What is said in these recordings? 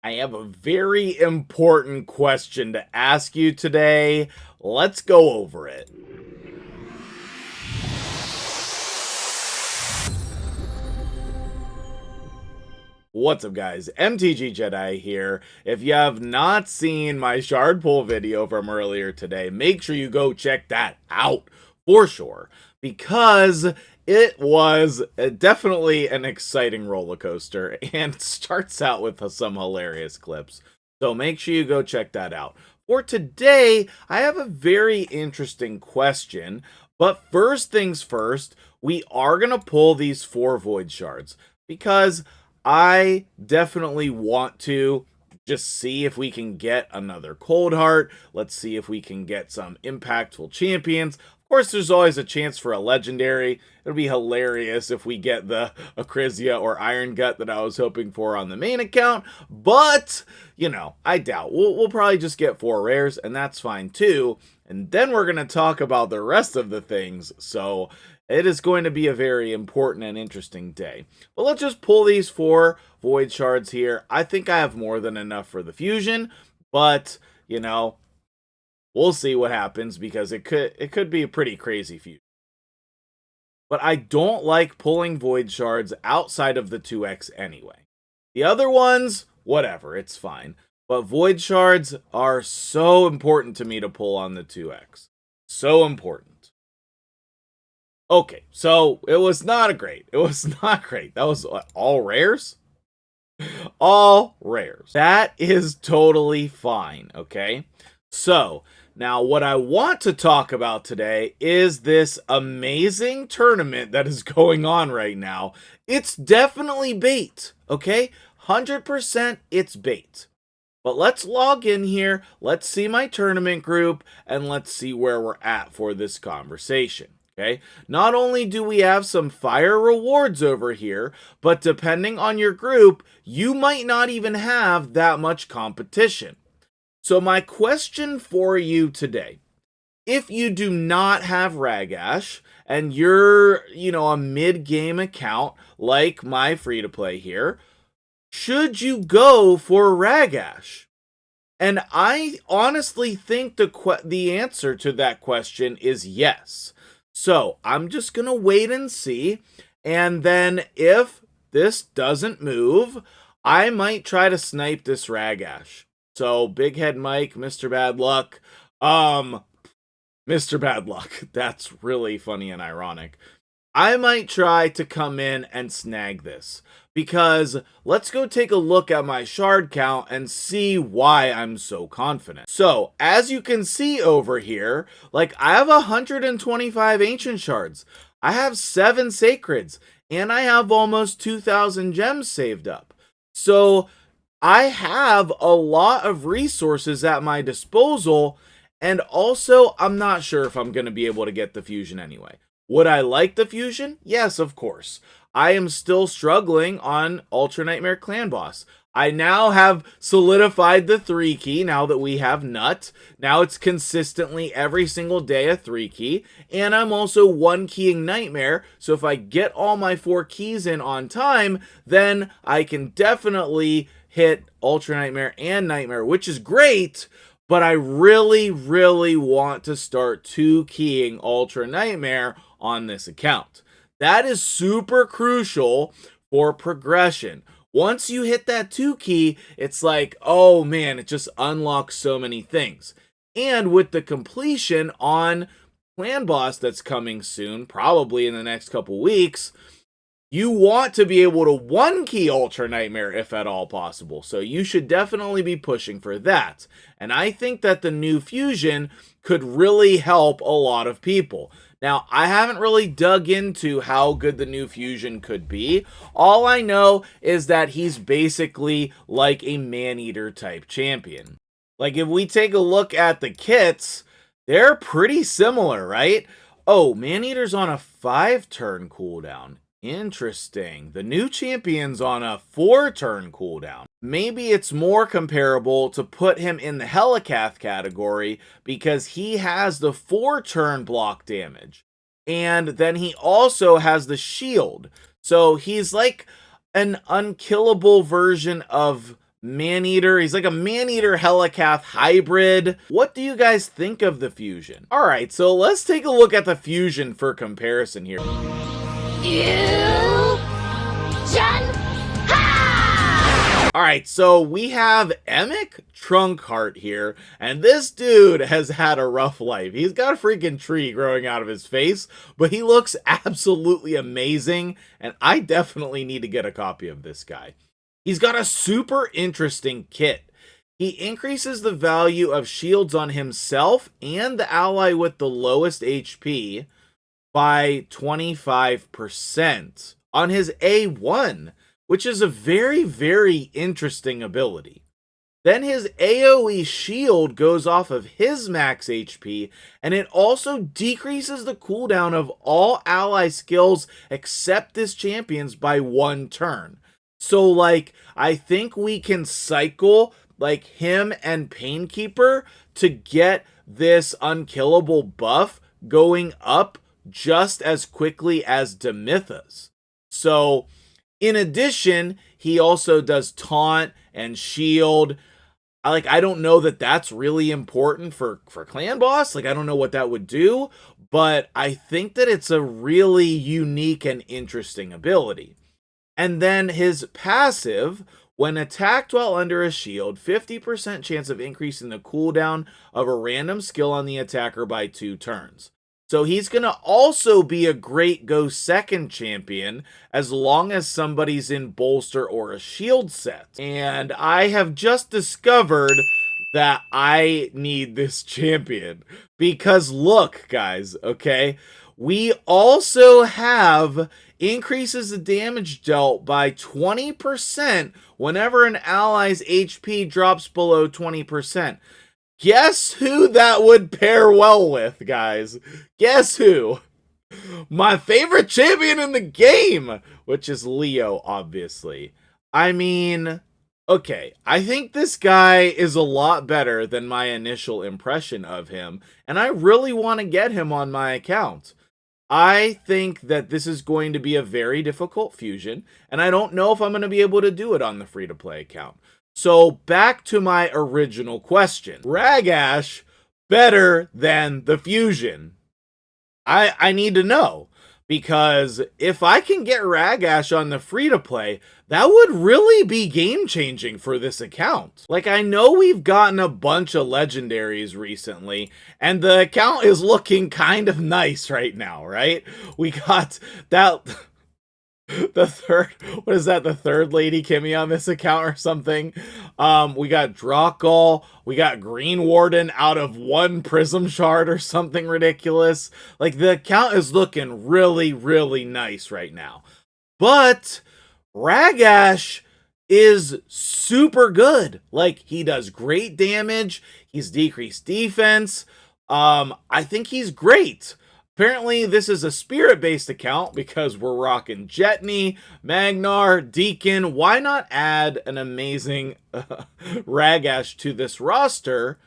I have a very important question to ask you today. Let's go over it. What's up, guys? MtgJedi here. If you have not seen my shard pull video from earlier today, make sure you go check that out for sure, because it was definitely an exciting roller coaster and starts out with some hilarious clips. So make sure you go check that out. For today, I have a very interesting question, but first things first, we are going to pull these 4 void shards because I definitely want to just see if we can get another Cold Heart. Let's see if we can get some impactful champions. Of course, there's always a chance for a legendary. It'll be hilarious if we get the Acrizia or Iron Gut that I was hoping for on the main account. But, you know, I doubt. We'll probably just get 4 rares, and that's fine too. And then we're going to talk about the rest of the things. So it is going to be a very important and interesting day. But let's just pull these 4 void shards here. I think I have more than enough for the fusion, but, you know, we'll see what happens because it could be a pretty crazy fusion. But I don't like pulling void shards outside of the 2x anyway. The other ones, whatever, it's fine. But void shards are so important to me to pull on the 2x. So important. Okay, so it was not great. It was not great. That was all rares? All rares. That is totally fine, okay? So, now what I want to talk about today is this amazing tournament that is going on right now. It's definitely bait, okay? 100% it's bait. But let's log in here, let's see my tournament group, and let's see where we're at for this conversation. Okay, not only do we have some fire rewards over here, but depending on your group, you might not even have that much competition. So my question for you today, if you do not have Ragash and you're, a mid-game account like my free-to-play here, should you go for Ragash? And I honestly think the answer to that question is yes. So I'm just going to wait and see. And then if this doesn't move, I might try to snipe this Ragash. So Big Head Mike, Mr. Bad Luck. Mr. Bad Luck. That's really funny and ironic. I might try to come in and snag this, because let's go take a look at my shard count and see why I'm so confident. So, as you can see over here, I have 125 ancient shards, I have 7 sacreds, and I have almost 2,000 gems saved up. So, I have a lot of resources at my disposal, and also, I'm not sure if I'm going to be able to get the fusion anyway. Would I like the fusion? Yes, of course. I am still struggling on Ultra Nightmare Clan Boss. I now have solidified the 3 key now that we have Nut. Now it's consistently every single day a 3 key. And I'm also 1 keying Nightmare. So if I get all my 4 keys in on time, then I can definitely hit Ultra Nightmare and Nightmare, which is great. But I really, really want to start 2 keying Ultra Nightmare on this account. That is super crucial for progression. Once you hit that 2 key, it's like, oh man, it just unlocks so many things. And with the completion on Clan Boss that's coming soon, probably in the next couple weeks, you want to be able to 1 key Ultra Nightmare if at all possible. So you should definitely be pushing for that. And I think that the new fusion could really help a lot of people. Now, I haven't really dug into how good the new fusion could be. All I know is that he's basically like a man-eater type champion. If we take a look at the kits, they're pretty similar, right? Oh, man-eater's on a 5-turn cooldown. Interesting. The new champion's on a 4-turn cooldown. Maybe it's more comparable to put him in the Helicath category because he has the 4-turn block damage. And then he also has the shield. So he's like an unkillable version of Maneater. He's like a Maneater Helicath hybrid. What do you guys think of the fusion? All right, so let's take a look at the fusion for comparison here. All right, so we have Emic Trunkheart here, and this dude has had a rough life. He's got a freaking tree growing out of his face, but he looks absolutely amazing, and I definitely need to get a copy of this guy. He's got a super interesting kit. He increases the value of shields on himself and the ally with the lowest HP by 25% on his A1, which is a very, very interesting ability. Then his AoE shield goes off of his max HP, and it also decreases the cooldown of all ally skills except this champion's by 1 turn. So, like, I think we can cycle, like, him and Painkeeper to get this unkillable buff going up just as quickly as Demytha's. So, in addition, he also does taunt and shield. I don't know that that's really important for clan boss. Like, I don't know what that would do, but I think that it's a really unique and interesting ability. And then his passive, when attacked while under a shield, 50% chance of increasing the cooldown of a random skill on the attacker by 2 turns. So he's going to also be a great go second champion as long as somebody's in bolster or a shield set. And I have just discovered that I need this champion because look, guys, okay? We also have increases the damage dealt by 20% whenever an ally's HP drops below 20%. Guess who that would pair well with, guys? Guess who? My favorite champion in the game, which is Leo, obviously. I mean, okay, I think this guy is a lot better than my initial impression of him, and I really want to get him on my account. I think that this is going to be a very difficult fusion, and I don't know if I'm going to be able to do it on the free-to-play account. So back to my original question. Ragash better than the fusion? I need to know, because if I can get Ragash on the free-to-play, that would really be game-changing for this account. Like, I know we've gotten a bunch of legendaries recently, and the account is looking kind of nice right now, right? We got that... the third Lady Kimmy on this account or something. We got Drakal, we got Green Warden out of 1 Prism Shard or something ridiculous. Like, the account is looking really, really nice right now. But Ragash is super good. Like, he does great damage, he's decreased defense. I think he's great. Apparently, this is a spirit-based account because we're rocking Jetney, Magnar, Deacon. Why not add an amazing Ragash to this roster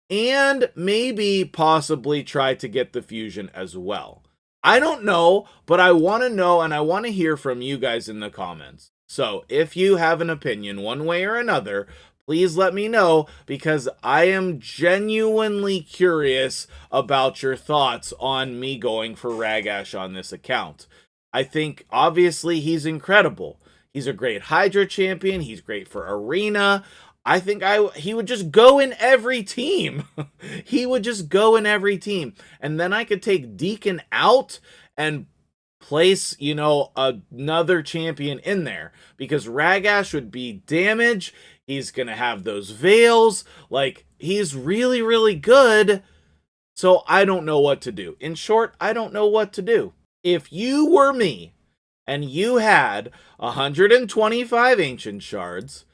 and maybe possibly try to get the fusion as well? I don't know, but I want to know and I want to hear from you guys in the comments. So if you have an opinion one way or another, please let me know, because I am genuinely curious about your thoughts on me going for Ragash on this account. I think, obviously, he's incredible. He's a great Hydra champion. He's great for Arena. I think he would just go in every team. He would just go in every team. And then I could take Deacon out and place, you know, another champion in there, because Ragash would be damage. He's going to have those veils. Like, he's really, really good. So I don't know what to do. In short, I don't know what to do. If you were me and you had 125 Ancient Shards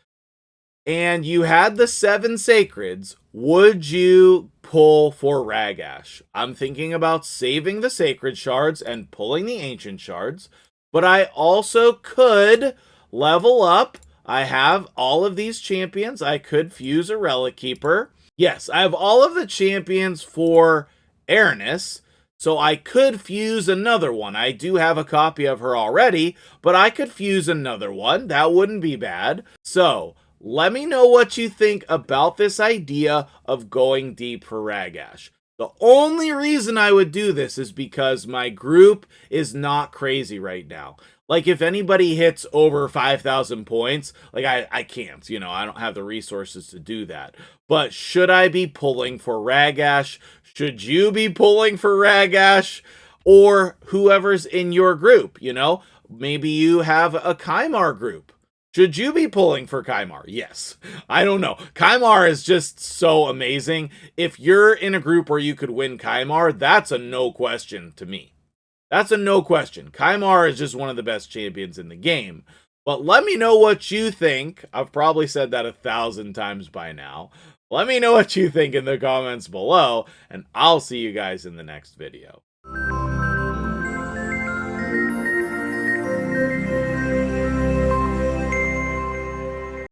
and you had the 7 Sacreds, would you pull for Ragash? I'm thinking about saving the Sacred Shards and pulling the Ancient Shards, but I also could level up. I have all of these champions. I could fuse a Relic Keeper. Yes, I have all of the champions for Aranus, so I could fuse another one. I do have a copy of her already, but I could fuse another one. That wouldn't be bad. So Let me know what you think about this idea of going deep for Ragash. The only reason I would do this is because my group is not crazy right now. Like, if anybody hits over 5,000 points, like, I can't, you know, I don't have the resources to do that. But should I be pulling for Ragash? Should you be pulling for Ragash? Or whoever's in your group, you know? Maybe you have a Kaimar group. Should you be pulling for Kaimar? Yes. I don't know. Kaimar is just so amazing. If you're in a group where you could win Kaimar, that's a no question to me. That's a no question. Kaimar is just one of the best champions in the game. But let me know what you think. I've probably said that 1,000 times by now. Let me know what you think in the comments below, and I'll see you guys in the next video.